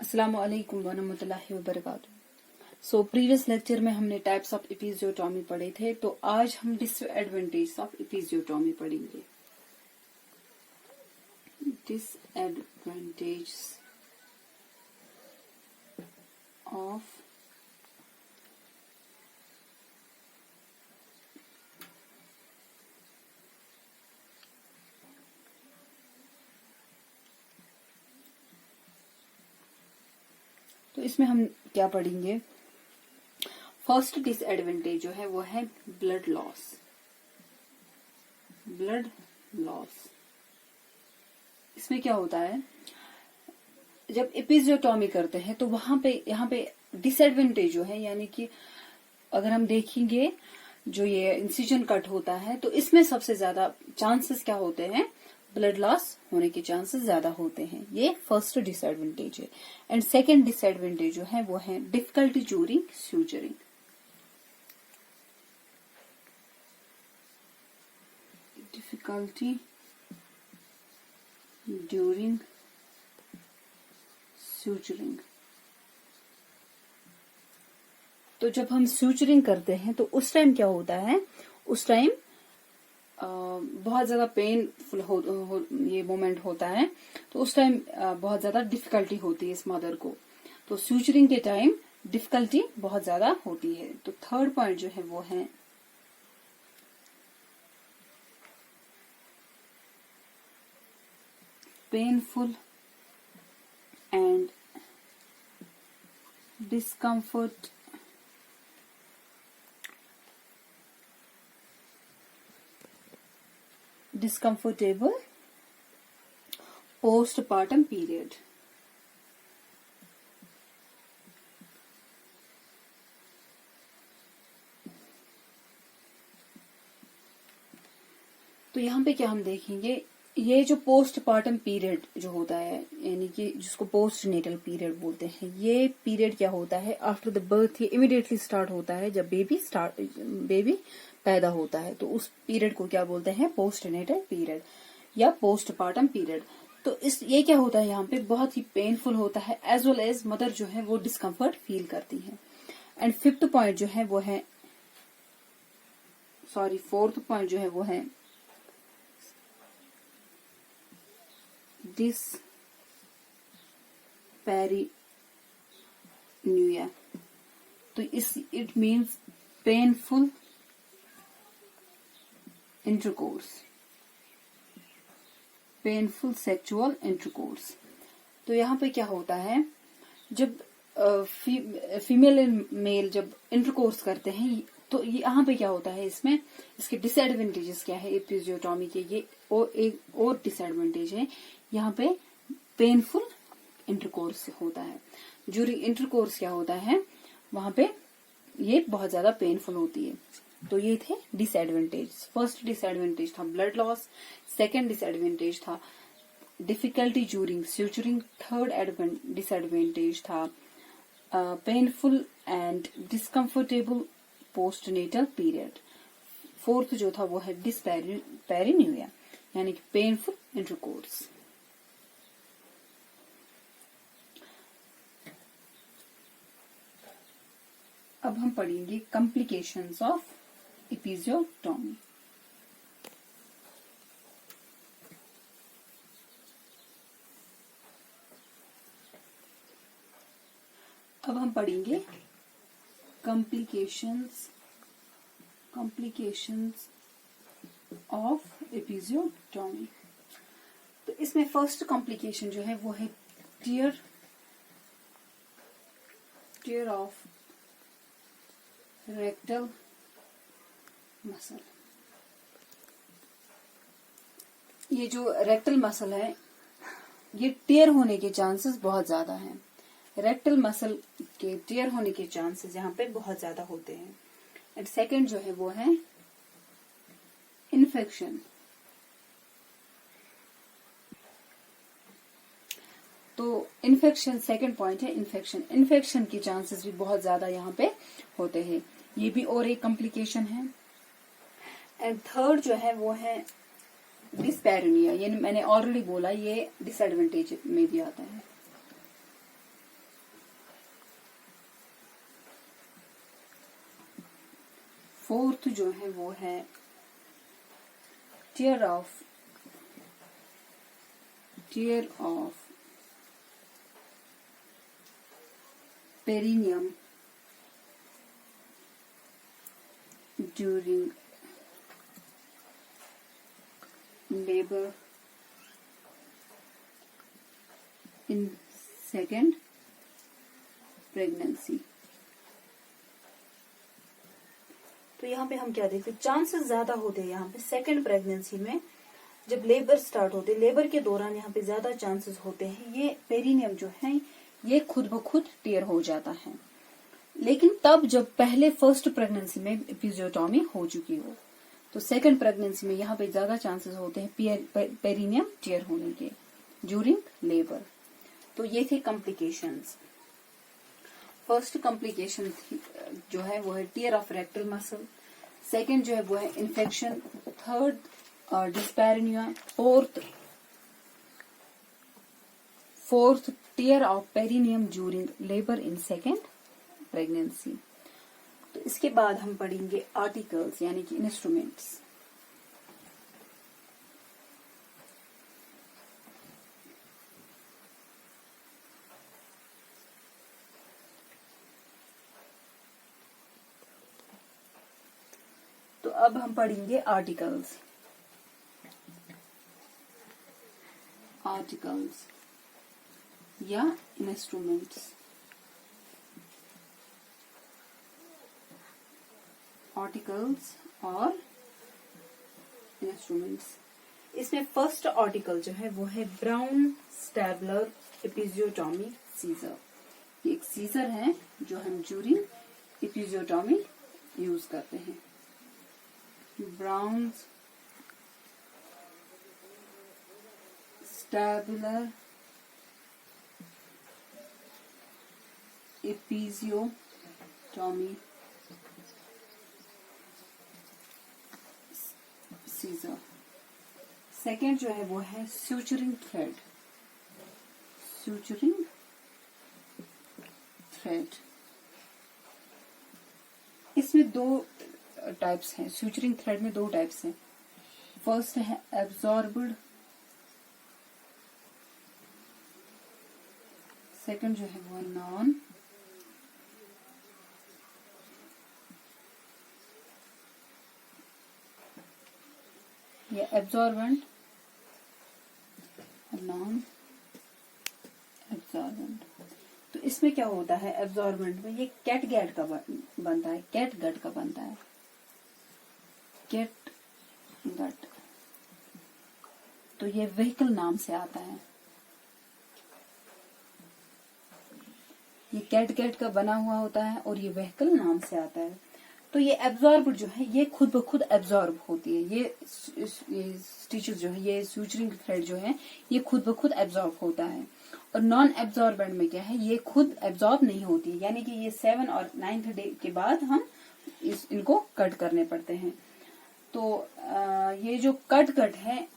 अस्सलाम वालेकुम वरहमतुल्लाहि वबरकातुहू। सो प्रीवियस लेक्चर में हमने टाइप्स ऑफ एपिजियोटॉमी पढ़े थे, तो आज हम डिसएडवांटेज ऑफ एपिजियोटॉमी पढ़ेंगे। डिसएडवांटेज ऑफ तो इसमें हम क्या पढ़ेंगे। फर्स्ट डिसएडवांटेज जो है वो है ब्लड लॉस। ब्लड लॉस इसमें क्या होता है, जब एपिजियोटॉमी करते हैं तो यहाँ पे डिसएडवांटेज जो है, यानी कि अगर हम देखेंगे जो ये इंसिजन कट होता है तो इसमें सबसे ज्यादा चांसेस क्या होते हैं, ब्लड लॉस होने के चांसेस ज्यादा होते हैं। ये फर्स्ट डिसएडवांटेज है। एंड सेकंड डिसएडवांटेज जो है वो है difficulty during suturing. Difficulty during suturing. तो जब हम स्यूचरिंग करते हैं तो उस टाइम क्या होता है, उस टाइम बहुत ज्यादा पेनफुल ये मोमेंट होता है, तो उस टाइम बहुत ज्यादा डिफिकल्टी होती है इस मदर को। तो स्यूचरिंग के टाइम डिफिकल्टी बहुत ज्यादा होती है। तो थर्ड पॉइंट जो है वो है painful and discomfortable postpartum period। तो यहाँ पे क्या हम देखेंगे, ये जो पोस्टपार्टम पीरियड जो होता है, यानी कि जिसको पोस्ट नेटल पीरियड बोलते हैं, ये पीरियड क्या होता है, आफ्टर द बर्थ ये इमिडिएटली स्टार्ट होता है। जब बेबी पैदा होता है तो उस पीरियड को क्या बोलते हैं, पोस्ट नेटल पीरियड या पोस्टपार्टम पीरियड। तो ये क्या होता है, यहाँ पे बहुत ही पेनफुल होता है, एज वेल एज मदर जो है वो डिस्कम्फर्ट फील करती है। एंड फोर्थ पॉइंट जो है वो है डिस्पैरिन्यूया। तो it means painful intercourse, painful sexual intercourse. तो यहाँ पे क्या होता है, जब फीमेल एंड मेल जब इंटरकोर्स करते हैं तो यहाँ पे क्या होता है, इसमें इसके डिसएडवांटेजेस क्या है एपिजियोटॉमी के, ये एक और डिसएडवांटेज है। यहाँ पे पेनफुल इंटरकोर्स होता है। ड्यूरिंग इंटरकोर्स क्या होता है, वहां पे ये बहुत ज्यादा पेनफुल होती है। तो ये थे डिसएडवांटेज। फर्स्ट डिसएडवांटेज था ब्लड लॉस, सेकेंड डिसएडवांटेज था डिफिकल्टी ड्यूरिंग स्यूचरिंग, थर्ड डिसएडवांटेज था painful and discomfortable postnatal period, fourth जो था वो है डिस्पैरिन्यूया, यानी कि पेनफुल इंटरकोर्स। अब हम पढ़ेंगे कॉम्प्लिकेशंस ऑफ एपिजियोटॉमी। अब हम पढ़ेंगे कॉम्प्लिकेशंस ऑफ एपिजियोटॉमी। तो इसमें फर्स्ट कॉम्प्लिकेशन जो है वो है टियर ऑफ रेक्टल मसल। ये जो रेक्टल मसल है ये टेयर होने के चांसेस बहुत ज्यादा हैं। रेक्टल मसल के टेयर होने के चांसेस यहाँ पे बहुत ज्यादा होते हैं। एंड सेकंड जो है वो है इन्फेक्शन। तो इन्फेक्शन सेकंड पॉइंट है इन्फेक्शन। इन्फेक्शन के चांसेस भी बहुत ज्यादा यहाँ पे होते हैं, ये भी और एक कॉम्प्लिकेशन है। एंड थर्ड जो है वो है डिस्पैरिनिया, ये मैंने ऑलरेडी बोला, ये डिसएडवांटेज में भी आता है। फोर्थ जो है वो है tear of perineum during labour in second pregnancy. तो यहाँ पे हम क्या देखते हैं, चांसेस ज्यादा होते हैं यहाँ पे सेकेंड प्रेगनेंसी में, जब लेबर स्टार्ट होते हैं, लेबर के दौरान यहाँ पे ज्यादा चांसेस होते हैं ये पेरिनियम जो है ये खुद ब खुद टीयर हो जाता है। लेकिन तब जब पहले फर्स्ट प्रेगनेंसी में एपिजियोटॉमी हो चुकी हो, तो सेकंड प्रेगनेंसी में यहाँ पे ज्यादा चांसेस होते हैं पेरिनियम टीयर होने के ड्यूरिंग लेबर। तो ये थे कॉम्प्लिकेशंस। फर्स्ट कॉम्प्लिकेशन जो है वो है tear of rectal muscle, second जो है वो है infection, third dyspareunia, fourth tear of perineum during labour in second pregnancy. तो इसके बाद हम पढ़ेंगे आर्टिकल्स यानी कि इंस्ट्रूमेंट्स। तो अब हम पढ़ेंगे आर्टिकल्स या इंस्ट्रूमेंट्स। आर्टिकल्स और इंस्ट्रूमेंट्स। इसमें फर्स्ट आर्टिकल जो है वो है ब्राउन स्टैबलर एपिजियोटॉमी सीजर। ये एक सीजर है जो हम ड्यूरिंग एपिजियोटॉमी यूज करते हैं। Braun Stadler episiotomy scissor. Second जो है वो है सूचरिंग थ्रेड। इसमें दो टाइप्स हैं, सूचरिंग थ्रेड में दो टाइप्स हैं। फर्स्ट है एब्जॉर्ब्ड, सेकंड जो है वो नॉन या एब्जॉर्बेंट, नॉन एब्जॉर्बेंट। तो इसमें क्या होता है, एब्जॉर्बेंट में ये कैटगैट का बनता है, कैटगट का बनता है, कैटगट। तो ये व्हीकल नाम से आता है, ये कैटगैट का बना हुआ होता है और ये व्हीकल नाम से आता है। तो ये एब्जॉर्ब जो है ये खुद ब खुद एब्जॉर्ब होती है, ये स्टिचेस जो है, ये सूचरिंग थ्रेड जो है ये खुद ब खुद एब्जॉर्ब होता है। और नॉन एब्जॉर्बेंट में क्या है, ये खुद एब्जॉर्ब नहीं होती, यानी कि ये 7 और 9th डे के बाद हम इनको कट करने पड़ते हैं। तो ये जो कट है,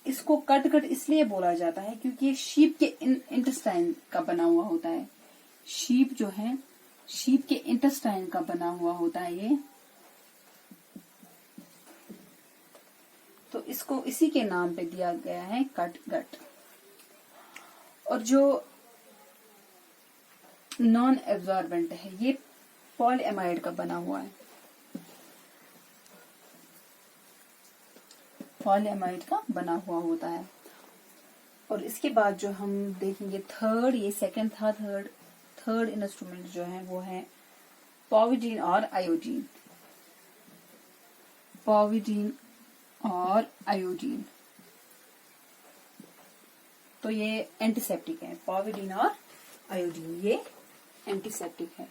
इसको कट इसलिए बोला जाता है क्योंकि ये शीप के इंटेस्टाइन का बना हुआ होता है। शीप जो है, शीप के इंटेस्टाइन का बना हुआ होता है ये। तो इसको इसी के नाम पे दिया गया है कटगट। और जो नॉन एब्जॉर्बेंट है ये पॉलीएमाइड का बना हुआ है, पॉलीएमाइड का बना हुआ होता है। और इसके बाद जो हम देखेंगे थर्ड, ये सेकंड था, थर्ड इंस्ट्रूमेंट जो है वो है पॉविडीन और आयोडीन। पॉविडीन और आयोडीन, तो ये एंटीसेप्टिक है। पॉविडीन और आयोडीन ये एंटीसेप्टिक है।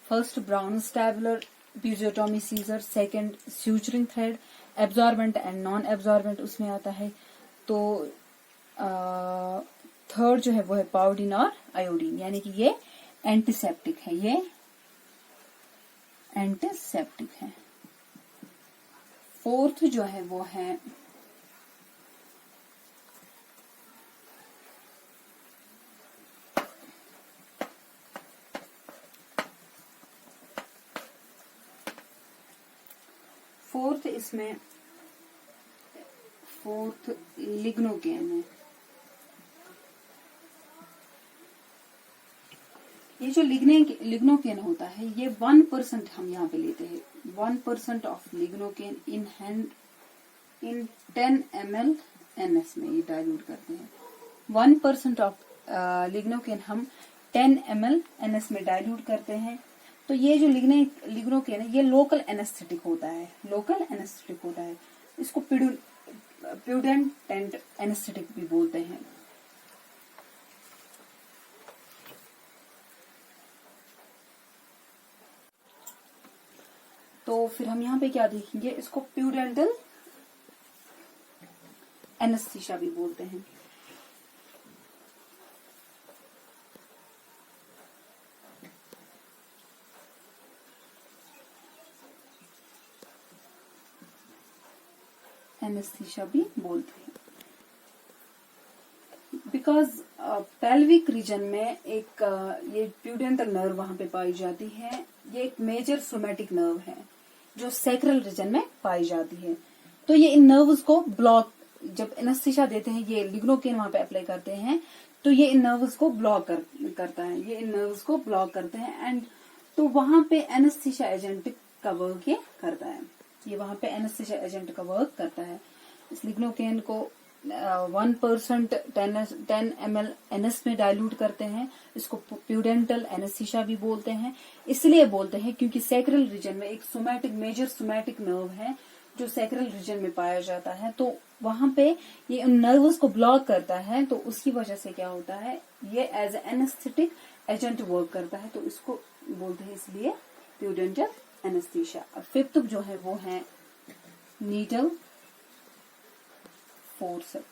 First Braun Stadler episiotomy scissor, second suturing thread, absorbent and non absorbent उसमें आता है। तो थर्ड जो है वो है पॉविडीन और आयोडीन, यानी कि ये एंटीसेप्टिक है, ये एंटीसेप्टिक है। फोर्थ जो है वो है इसमें फोर्थ लिग्नोकेन है। ये जो लिग्नोकेन होता है ये 1% हम यहाँ पे लेते हैं। 1% of lignocaine in 10 ml NS में ये डाइल्यूट करते हैं। 1% ऑफ लिग्नोकेन हम 10 ml NS में डाइल्यूट करते हैं। तो ये जो लिग्नोकेन है ये लोकल एनेस्थेटिक होता है। लोकल एनेस्थेटिक होता है, इसको प्यूडेंट एनेस्थेटिक भी बोलते हैं। तो फिर हम यहाँ पे क्या देखेंगे, इसको प्यूडेंटल एनेस्थीसिया भी बोलते हैं। एनेस्थीसिया भी बोलते हैं बिकॉज पेल्विक रीजन में एक ये प्यूडेंटल नर्व वहां पे पाई जाती है। ये एक मेजर सोमैटिक नर्व है जो सैक्रल रीजन में पाई जाती है। तो ये इन नर्व्स को ब्लॉक, जब एनेस्थीसिया देते हैं ये लिग्नोकेन वहां पे अप्लाई करते हैं तो ये इन नर्व्स को ब्लॉक करता है। ये इन नर्व्स को ब्लॉक करते हैं एंड तो वहां पे एनेस्थीसिया एजेंट का वर्क ये करता है। ये वहां पे एनेस्थीसिया एजेंट का वर्क करता है। इस लिग्नोकेन को 1% 10 ml NS में डाइल्यूट करते हैं। इसको प्यूडेंटल एनेस्थीसिया भी बोलते हैं। इसलिए बोलते हैं क्योंकि सैक्रल रीजन में एक मेजर सोमैटिक नर्व है जो सैक्रल रीजन में पाया जाता है। तो वहां पे ये उन नर्व्स को ब्लॉक करता है। तो उसकी वजह से क्या होता है, ये एज एनेस्थेटिक एजेंट वर्क करता है। तो इसको बोलते हैं इसलिए प्यूडेंटल एनेस्थीसिया। अब फिफ्थ जो है वो है नीडल फोर्सेप्स।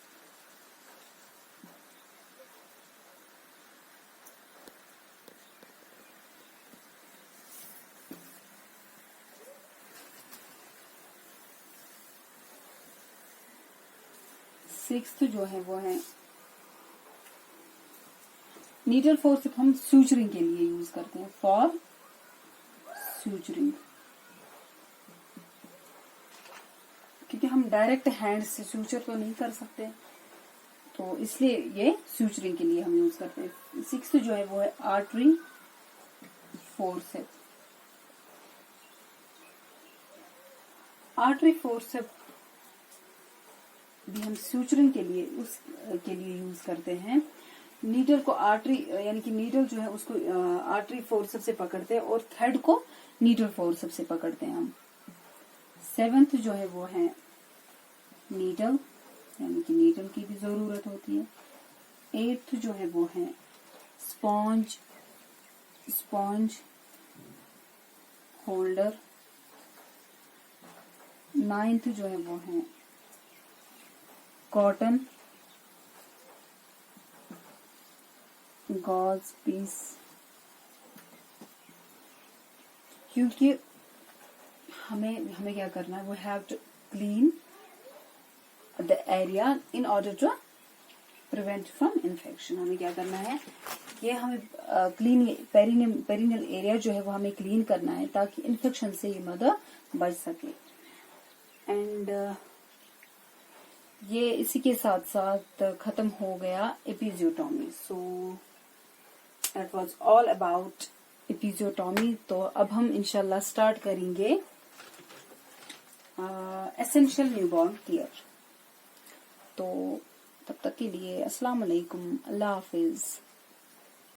सिक्स्थ जो है वो है नीडल फोर्सेप्स। हम सूचरिंग के लिए यूज करते हैं, फॉर सूचरिंग, क्योंकि हम डायरेक्ट हैंड से सूचर तो नहीं कर सकते, तो इसलिए ये सूचरिंग के लिए हम यूज करते हैं। सिक्स्थ जो है वो है आर्टरी फोर्सेप्स। आर्टरी फोर्सेप्स भी हम सूचरिंग के लिए यूज करते हैं। नीडल को आर्टरी यानी कि नीडल जो है उसको आर्टरी फोर्सेप्स से पकड़ते हैं और थ्रेड को नीडल फोर्सेप्स से पकड़ते हैं हम। सेवेंथ जो है वो है नीडल, यानी कि नीडल की भी जरूरत होती है। एट्थ जो है वो है स्पॉन्ज होल्डर। नाइन्थ जो है वो है कॉटन गॉज पीस, क्योंकि हमें क्या करना है, we have to clean the area in order to prevent from infection. हमें क्या करना है, ये हमें क्लीन पेरिनियल एरिया जो है वो हमें क्लीन करना है ताकि इन्फेक्शन से ये मदर बच सके। एंड ये इसी के साथ साथ खत्म हो गया episiotomy. So that was all about episiotomy. तो अब हम इंशाल्लाह स्टार्ट करेंगे एसेंशियल न्यूबॉर्न केयर। तो तब तक के लिए अस्सलाम वालेकुम, अल्लाह हाफिज।